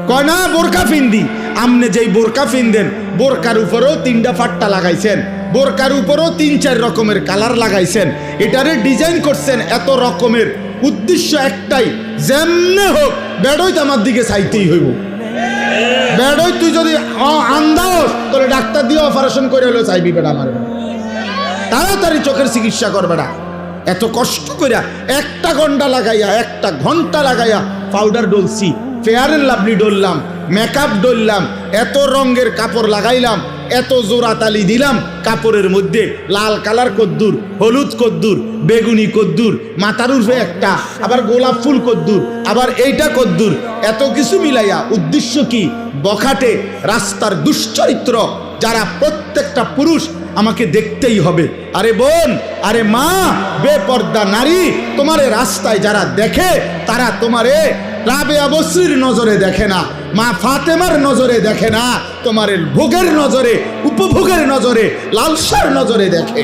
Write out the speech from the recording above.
কয় না বোরকা ফিন্দি। আমনে যেই বোরকা ফিনদেন বোরকার উপরেও 3টা ফাট্টা লাগাইছেন, বোরকার উপরেও 3-4 রকমের কালার লাগাইছেন, এটারে ডিজাইন করছেন এত রকমের, উদ্দেশ্য একটাই, যেমনে হোক বেড়ই তো আমার দিকে চাইতেই হইব। বেড়ই তুই যদি আন্দাও তোরে ডাক্তার দিয়ে অপারেশন করে হলেও চাইবি বেড়া আমার, তাড়াতাড়ি চোখের চিকিৎসা করবে না। এত কষ্ট করিয়া 1 ঘন্টা লাগাইয়া পাউডার ডলছি, ফেয়ার এন্ড লাভলি ডললাম, মেকআপ ডললাম, এত রঙের কাপড় লাগাইলাম, এত জোড়া তালি দিলাম কাপড়ের মধ্যে, লাল কালার কদ্দুর, হলুদ কদ্দুর, বেগুনি কদ্দুর, মাথার উর্ফে একটা, আবার গোলাপ ফুল কদ্দুর, আবার এইটা কদ্দুর, এত কিছু মিলাইয়া উদ্দেশ্য কি? বখাটে রাস্তার দুশ্চরিত্র যারা প্রত্যেকটা পুরুষ আমাকে দেখতেই হবে। আরে বোন, আরে মা, বেপর্দা নারী, তোমারে রাস্তায় যারা দেখে তারা তোমারে রাবেয়া বসরির নজরে দেখে না, মা ফাতেমার নজরে দেখে না, তোমার ভোগের নজরে, উপভোগের নজরে, লালসার নজরে দেখে।